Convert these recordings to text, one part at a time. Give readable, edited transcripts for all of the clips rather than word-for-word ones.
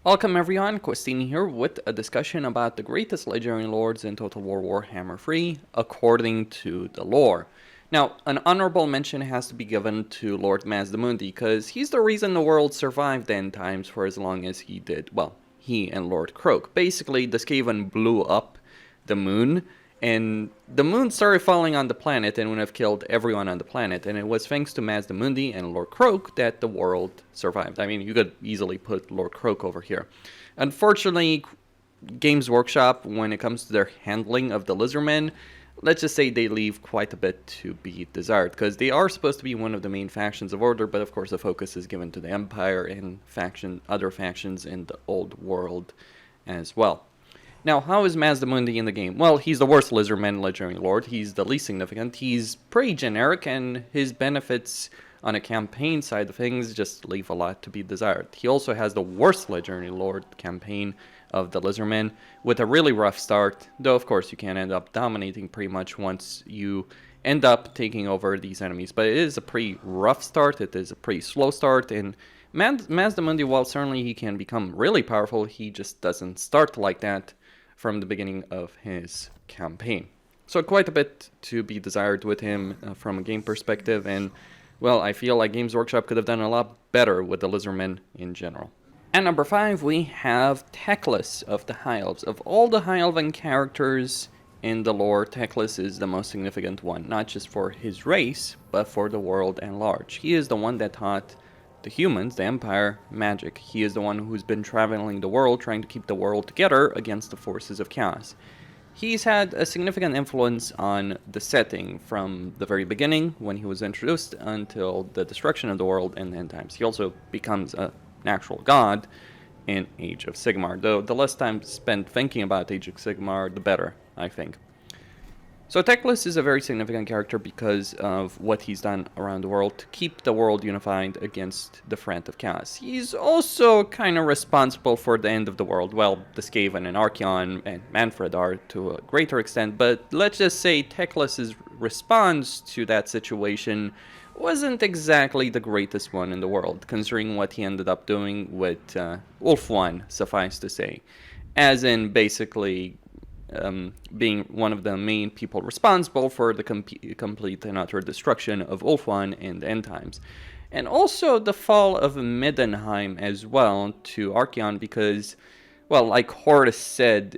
Welcome everyone, Questini here with a discussion about the greatest legendary lords in Total War Warhammer 3 according to the lore. Now, an honorable mention has to be given to Lord Mazdamundi because he's the reason the world survived the end times for as long as he did. Well, he and Lord Croak. Basically, the Skaven blew up the moon, and the moon started falling on the planet and would have killed everyone on the planet. And it was thanks to Mazdamundi and Lord Croak that the world survived. I mean, you could easily put Lord Croak over here. Unfortunately, Games Workshop, when it comes to their handling of the Lizardmen, let's just say they leave quite a bit to be desired. Because they are supposed to be one of the main factions of Order, but of course the focus is given to the Empire and other factions in the Old World as well. Now, how is Mazdamundi in the game? Well, he's the worst Lizardman legendary lord. He's the least significant. He's pretty generic, and his benefits on a campaign side of things just leave a lot to be desired. He also has the worst legendary lord campaign of the Lizardmen, with a really rough start, though of course you can end up dominating pretty much once you end up taking over these enemies. But it is a pretty rough start, it is a pretty slow start, and Mazdamundi, while certainly he can become really powerful, he just doesn't start like that from the beginning of his campaign. So quite a bit to be desired with him from a game perspective, and well, I feel like Games Workshop could have done a lot better with the Lizardmen in general. At number 5, we have Teclis of the High Elves. Of all the High Elven characters in the lore, Teclis is the most significant one, not just for his race, but for the world at large. He is the one that taught the humans, the Empire, magic. He is the one who's been traveling the world, trying to keep the world together against the forces of chaos. He's had a significant influence on the setting from the very beginning, when he was introduced, until the destruction of the world and the end times. He also becomes a natural god in Age of Sigmar, though the less time spent thinking about Age of Sigmar, the better, I think. So Teclis is a very significant character because of what he's done around the world to keep the world unified against the threat of chaos. He's also kind of responsible for the end of the world. Well, the Skaven and Archaon and Manfred are to a greater extent, but let's just say Teclis' response to that situation wasn't exactly the greatest one in the world, considering what he ended up doing with Ulf-1, suffice to say. As in, basically being one of the main people responsible for the complete and utter destruction of Ulf-1 in the end times. And also the fall of Middenheim as well to Archaon, because, well, like Horus said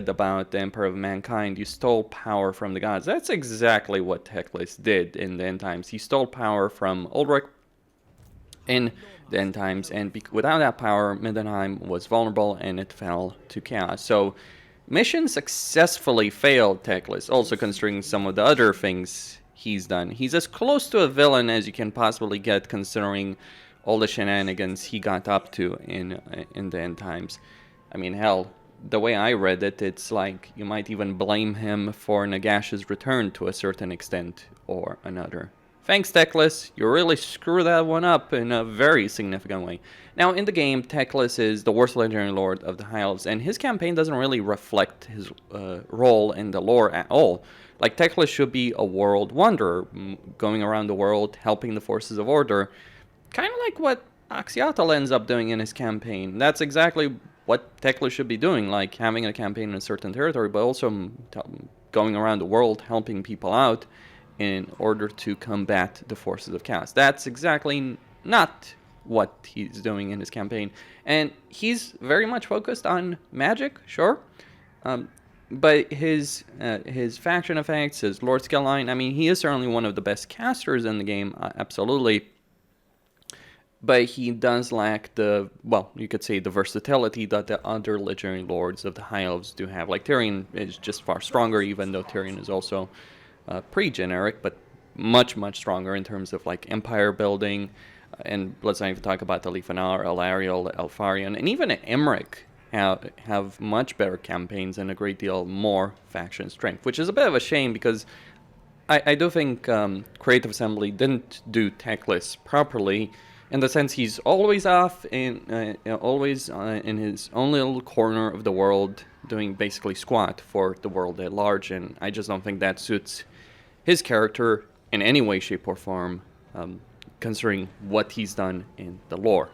about the Emperor of Mankind, you stole power from the gods. That's exactly what Teclis did in the end times. He stole power from Ulrich in the end times, and without that power, Middenheim was vulnerable and it fell to chaos. So, mission successfully failed Teclis, also considering some of the other things he's done. He's as close to a villain as you can possibly get, considering all the shenanigans he got up to in the end times. I mean, hell, the way I read it, it's like you might even blame him for Nagash's return to a certain extent or another. Thanks, Teclis. You really screwed that one up in a very significant way. Now, in the game, Teclis is the worst legendary lord of the High Elves, and his campaign doesn't really reflect his role in the lore at all. Like, Teclis should be a world wanderer, going around the world, helping the forces of order, kind of like what Axiatel ends up doing in his campaign. That's exactly what Teclis should be doing, like having a campaign in a certain territory, but also going around the world, helping people out in order to combat the forces of chaos. That's exactly not what he's doing in his campaign. And he's very much focused on magic, sure. But his faction effects, his Lord skill line, I mean, he is certainly one of the best casters in the game, absolutely. But he does lack the, well, you could say the versatility that the other legendary lords of the High Elves do have. Like, Tyrion is just far stronger, even though Tyrion is also pretty generic, but much, much stronger in terms of like empire building. And let's not even talk about the Lifanar, Elariel, Elfarion, and even Emmerich have much better campaigns and a great deal more faction strength, which is a bit of a shame because I do think Creative Assembly didn't do Teclis properly, in the sense he's always off in always in his own little corner of the world, doing basically squat for the world at large, and I just don't think that suits his character in any way, shape, or form, considering what he's done in the lore.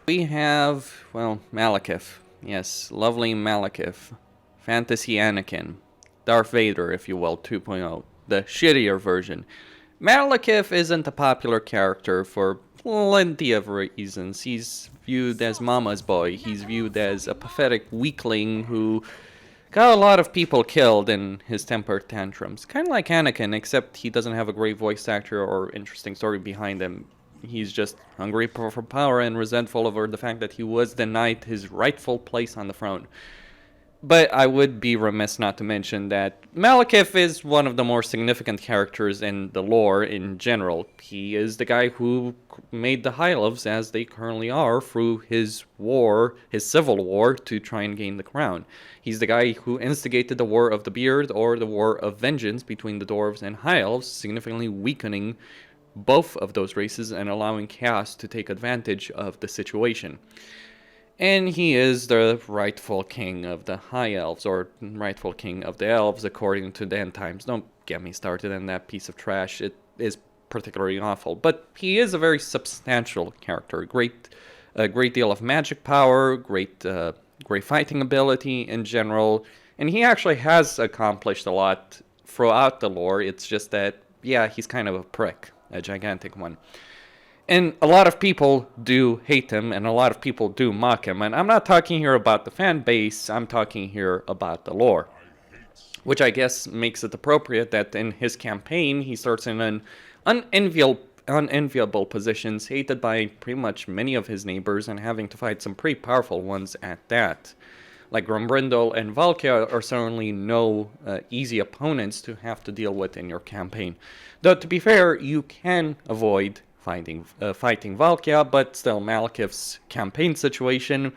We have, well, Malekith. Yes, lovely Malekith. Fantasy Anakin. Darth Vader, if you will, 2.0. The shittier version. Malekith isn't a popular character for plenty of reasons. He's viewed as Mama's boy. He's viewed as a pathetic weakling who got a lot of people killed in his temper tantrums. Kind of like Anakin, except he doesn't have a great voice actor or interesting story behind him. He's just hungry for power and resentful over the fact that he was denied his rightful place on the throne. But I would be remiss not to mention that Malekith is one of the more significant characters in the lore in general. He is the guy who made the High Elves as they currently are through his war, his civil war, to try and gain the crown. He's the guy who instigated the War of the Beard, or the War of Vengeance between the Dwarves and High Elves, significantly weakening both of those races and allowing Chaos to take advantage of the situation. And he is the rightful king of the High Elves, or rightful king of the Elves, according to the end times. Don't get me started on that piece of trash. It is particularly awful. But he is a very substantial character. A great deal of magic power, great fighting ability in general. And he actually has accomplished a lot throughout the lore. It's just that, yeah, he's kind of a prick, a gigantic one. And a lot of people do hate him, and a lot of people do mock him. And I'm not talking here about the fan base, I'm talking here about the lore. Which I guess makes it appropriate that in his campaign, he starts in an unenviable positions, hated by pretty much many of his neighbors, and having to fight some pretty powerful ones at that. Like Grombrindal and Valkia are certainly no easy opponents to have to deal with in your campaign. Though, to be fair, you can avoid fighting Valkia, but still Malekith's campaign situation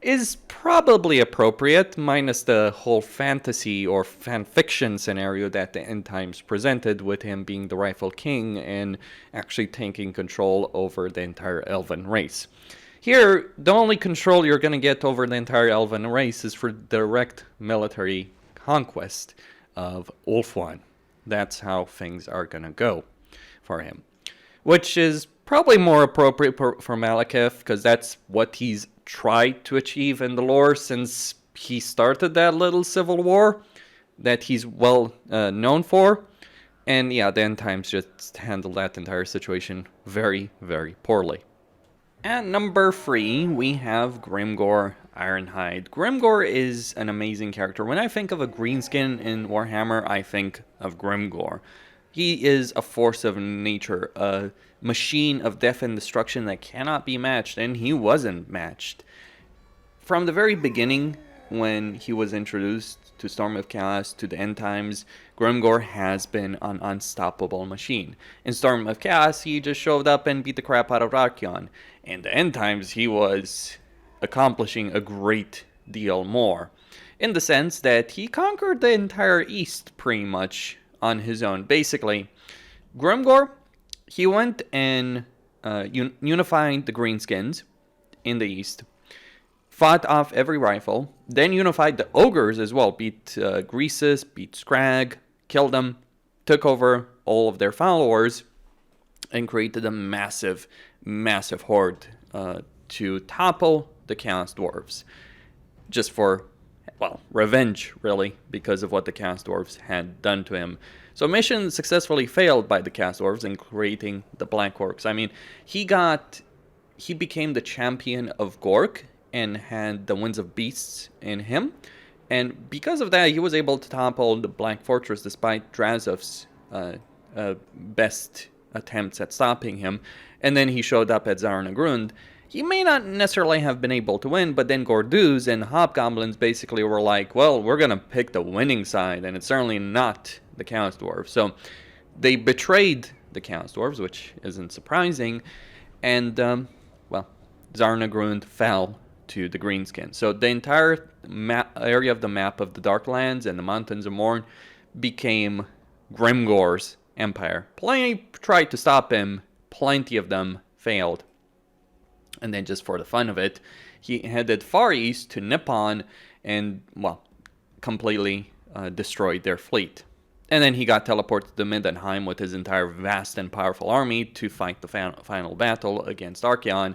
is probably appropriate, minus the whole fantasy or fanfiction scenario that the end times presented, with him being the rightful king and actually taking control over the entire elven race. Here, the only control you're going to get over the entire elven race is for direct military conquest of Ulthuan. That's how things are going to go for him. Which is probably more appropriate for Malekith, because that's what he's tried to achieve in the lore since he started that little civil war that he's well known for. And yeah, the end times just handled that entire situation very, very poorly. At number 3, we have Grimgor Ironhide. Grimgor is an amazing character. When I think of a greenskin in Warhammer, I think of Grimgor. He is a force of nature, a machine of death and destruction that cannot be matched, and he wasn't matched. From the very beginning, when he was introduced to Storm of Chaos, to the end times, Grimgor has been an unstoppable machine. In Storm of Chaos, he just showed up and beat the crap out of Archaon. In the end times, he was accomplishing a great deal more, in the sense that he conquered the entire East pretty much on his own. Basically, Grimgor, he went and unified the Greenskins in the East, fought off every rifle, then unified the Ogres as well, beat Greasus, beat Scrag, killed them, took over all of their followers, and created a massive, massive horde to topple the Chaos Dwarves. Just for, well, revenge, really, because of what the Chaos Dwarves had done to him. So mission successfully failed by the Chaos Dwarves in creating the Black Orcs. I mean, he became the champion of Gork and had the Winds of Beasts in him. And because of that, he was able to topple the Black Fortress despite Drazov's best attempts at stopping him. And then he showed up at Zarnagrund. He may not necessarily have been able to win, but then Gorduz and Hobgoblins basically were like, well, we're going to pick the winning side, and it's certainly not the Chaos Dwarves. So they betrayed the Chaos Dwarves, which isn't surprising, and, well, Zarnagrund fell to the Greenskin. So the entire area of the map of the Darklands and the Mountains of Morn became Grimgor's empire. Plenty tried to stop him, plenty of them failed. And then just for the fun of it, he headed far east to Nippon and, well, completely destroyed their fleet. And then he got teleported to Middenheim with his entire vast and powerful army to fight the final battle against Archaon.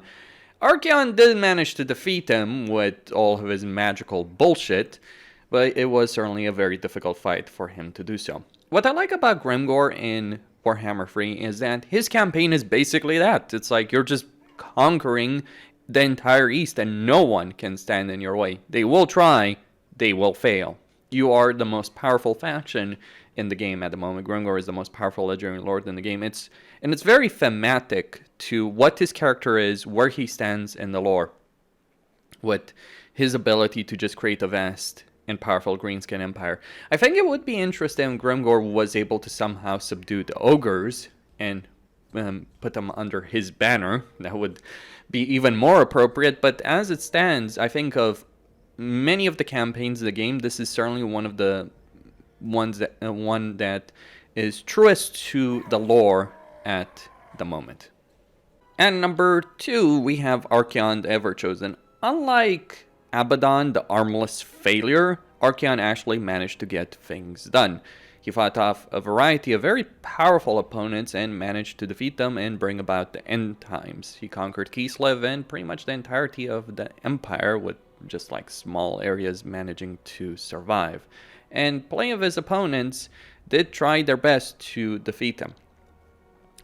Archaon did manage to defeat him with all of his magical bullshit, but it was certainly a very difficult fight for him to do so. What I like about Grimgor in Warhammer 3 is that his campaign is basically that. It's like you're just conquering the entire East and no one can stand in your way. They will try, they will fail. You are the most powerful faction in the game at the moment. Grimgor is the most powerful legendary lord in the game. It's very thematic to what his character is, where he stands in the lore, with his ability to just create a vast and powerful greenskin empire. I think it would be interesting if Grimgor was able to somehow subdue the ogres and put them under his banner. That would be even more appropriate, but as it stands, I think of many of the campaigns of the game, this is certainly one of the one that is truest to the lore at the moment. And number 2, we have Archaon the Everchosen. Unlike Abaddon, the armless failure, Archaon actually managed to get things done. He fought off a variety of very powerful opponents and managed to defeat them and bring about the end times. He conquered Kislev and pretty much the entirety of the empire, with just like small areas managing to survive. And plenty of his opponents did try their best to defeat him.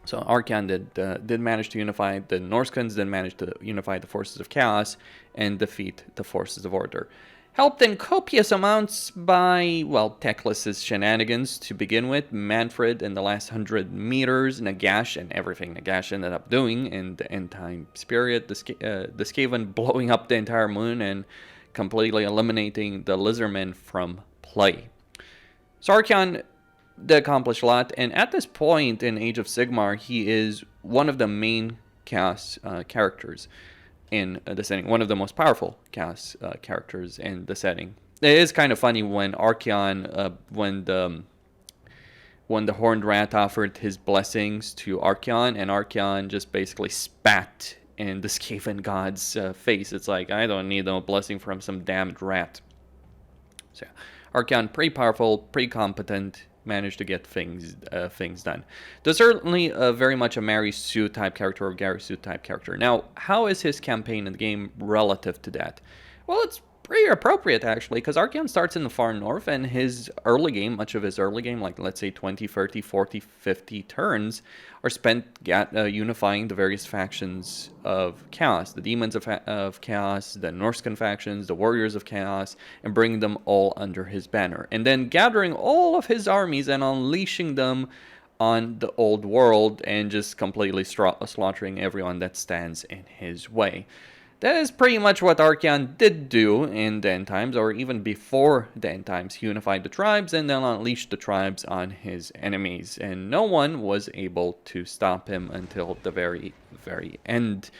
So Archaon did manage to unify the Norskins, did manage to unify the forces of chaos and defeat the forces of order. Helped in copious amounts by, well, Teclis' shenanigans to begin with, Manfred in the last 100 meters, Nagash and everything Nagash ended up doing in the end time period, the Skaven blowing up the entire moon and completely eliminating the Lizardmen from play. So Archaon did accomplish a lot, and at this point in Age of Sigmar, he is one of the main chaos characters in the setting, one of the most powerful chaos characters in the setting. It is kind of funny when Archaon, when the Horned Rat offered his blessings to Archaon, and Archaon just basically spat in the Skaven god's face. It's like, I don't need no blessing from some damned rat. So Archaon, pretty powerful, pretty competent, managed to get things done. There's certainly very much a Mary Sue type character or Gary Sue type character. Now, how is his campaign in the game relative to that? Well, it's pretty appropriate, actually, because Archaon starts in the far north, and his early game, much of his early game, like let's say 20, 30, 40, 50 turns, are spent unifying the various factions of Chaos, the Demons of Chaos, the Norscan factions, the Warriors of Chaos, and bringing them all under his banner. And then gathering all of his armies and unleashing them on the old world and just completely slaughtering everyone that stands in his way. That is pretty much what Archaon did do in the end times, or even before the end times. He unified the tribes and then unleashed the tribes on his enemies, and no one was able to stop him until the very, very end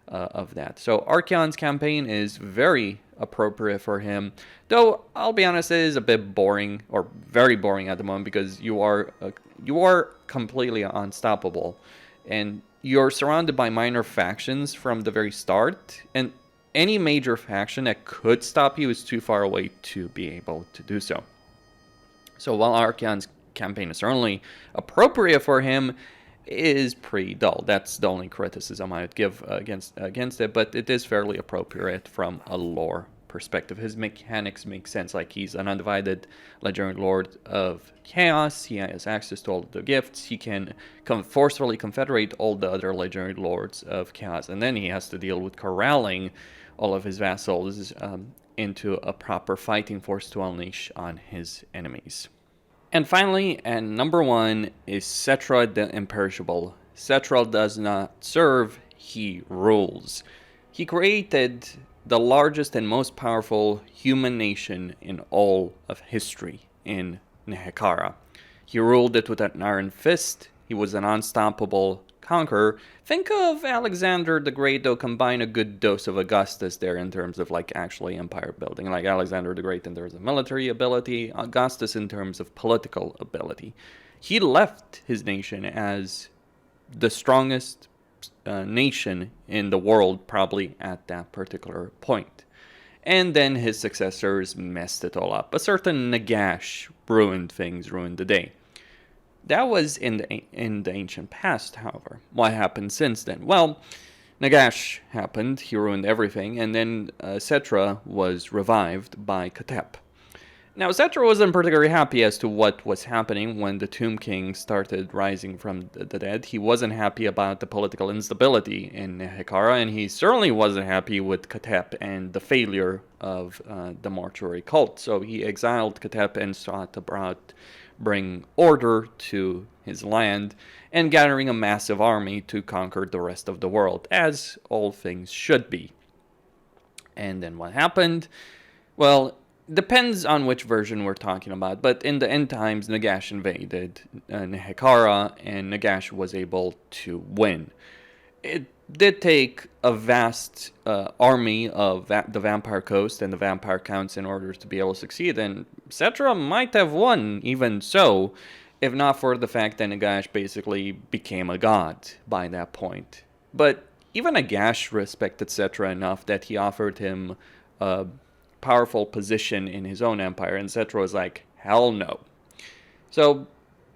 of that. So Archaon's campaign is very appropriate for him, though I'll be honest, it is a bit boring, or very boring at the moment, because you are completely unstoppable, and you're surrounded by minor factions from the very start, and any major faction that could stop you is too far away to be able to do so. So while Archaon's campaign is certainly appropriate for him, it is pretty dull. That's the only criticism I would give against it, but it is fairly appropriate from a lore perspective. His mechanics make sense, like he's an undivided legendary lord of chaos, he has access to all the gifts, he can forcefully confederate all the other legendary lords of chaos, and then he has to deal with corralling all of his vassals into a proper fighting force to unleash on his enemies. And finally, and number 1 is Settra the Imperishable. Settra does not serve, he rules. He created the largest and most powerful human nation in all of history in Nehekara. He ruled it with an iron fist. He was an unstoppable conqueror. Think of Alexander the Great, though combine a good dose of Augustus there in terms of like actually empire building. Like Alexander the Great in terms of military ability, Augustus in terms of political ability. He left his nation as the strongest nation in the world, probably at that particular point. And then his successors messed it all up. A certain Nagash ruined the day. That was in the ancient past, however. What happened since then? Well, Nagash happened, he ruined everything, and then Settra was revived by Katep. Now, Settra wasn't particularly happy as to what was happening when the Tomb King started rising from the dead. He wasn't happy about the political instability in Hekara, and he certainly wasn't happy with Katep and the failure of the mortuary cult. So he exiled Katep and sought to bring order to his land and gathering a massive army to conquer the rest of the world, as all things should be. And then what happened? Well, depends on which version we're talking about, but in the end times, Nagash invaded Hekara, and Nagash was able to win. It did take a vast army of the Vampire Coast and the Vampire Counts in order to be able to succeed, and Settra might have won, even so, if not for the fact that Nagash basically became a god by that point. But even Nagash respected Settra enough that he offered him a powerful position in his own empire, and Settra was like, hell no. So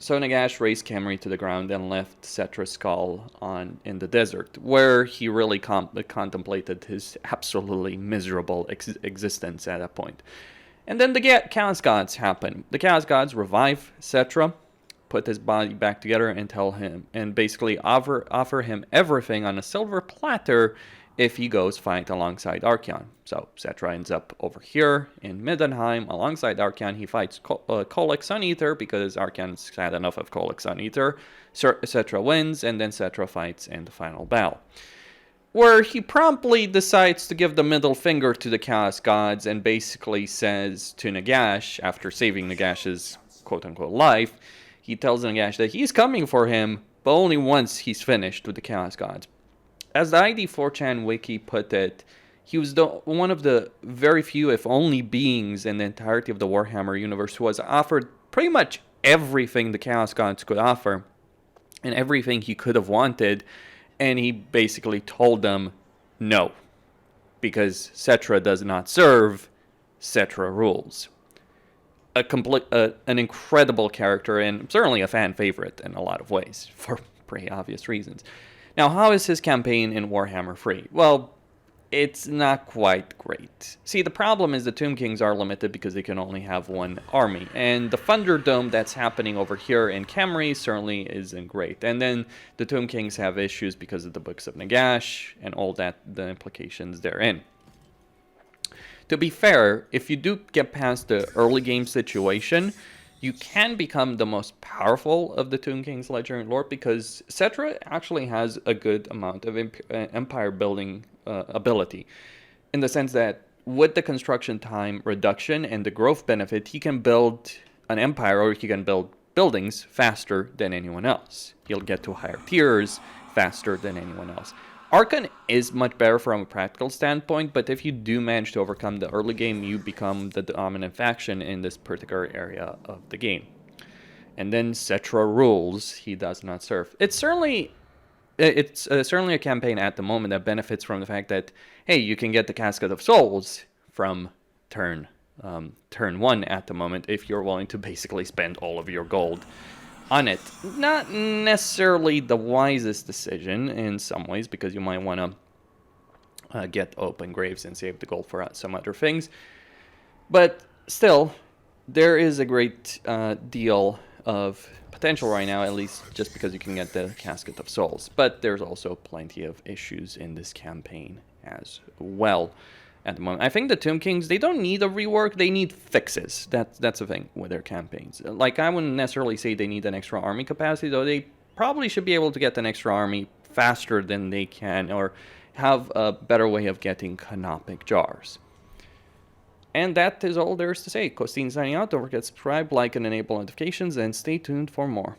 Nagash razed Khemri to the ground and left Settra's skull in the desert, where he really contemplated his absolutely miserable existence at that point. And then the Chaos Gods happen. The Chaos Gods revive Settra, put his body back together, and tell him, and basically offer him everything on a silver platter if he goes fight alongside Archaon. So Settra ends up over here in Middenheim alongside Archaon. He fights Kholek Suneater because Archaon's had enough of Kholek Suneater. Settra wins, and then Settra fights in the final battle, where he promptly decides to give the middle finger to the Chaos Gods and basically says to Nagash, after saving Nagash's quote-unquote life, he tells Nagash that he's coming for him, but only once he's finished with the Chaos Gods. As the ID4chan wiki put it, he was one of the very few, if only, beings in the entirety of the Warhammer universe who was offered pretty much everything the Chaos Gods could offer and everything he could have wanted, and he basically told them no, because Settra does not serve, Settra rules. An incredible character, and certainly a fan favorite in a lot of ways, for pretty obvious reasons. Now, how is his campaign in Warhammer free? Well, it's not quite great. See, the problem is the Tomb Kings are limited because they can only have one army, and the Thunderdome that's happening over here in Khemri certainly isn't great. And then the Tomb Kings have issues because of the Books of Nagash and all that, the implications therein. To be fair, if you do get past the early game situation, you can become the most powerful of the Tomb King's Legendary Lord because Settra actually has a good amount of empire building ability, in the sense that with the construction time reduction and the growth benefit, he can build an empire, or he can build buildings faster than anyone else. He'll get to higher tiers faster than anyone else. Archaon is much better from a practical standpoint, but if you do manage to overcome the early game, you become the dominant faction in this particular area of the game. And then Settra rules, he does not serve. It's certainly a campaign at the moment that benefits from the fact that, hey, you can get the Casket of Souls from turn 1 at the moment if you're willing to basically spend all of your gold on it. Not necessarily the wisest decision in some ways, because you might want to get open graves and save the gold for some other things. But still, there is a great deal of potential right now, at least just because you can get the Casket of Souls. But there's also plenty of issues in this campaign as well at the moment. I think the Tomb Kings, they don't need a rework, they need fixes. That's the thing with their campaigns. Like, I wouldn't necessarily say they need an extra army capacity, though they probably should be able to get an extra army faster than they can, or have a better way of getting canopic jars. And that is all there is to say. Costin signing out. Don't forget to subscribe, like, and enable notifications, and stay tuned for more.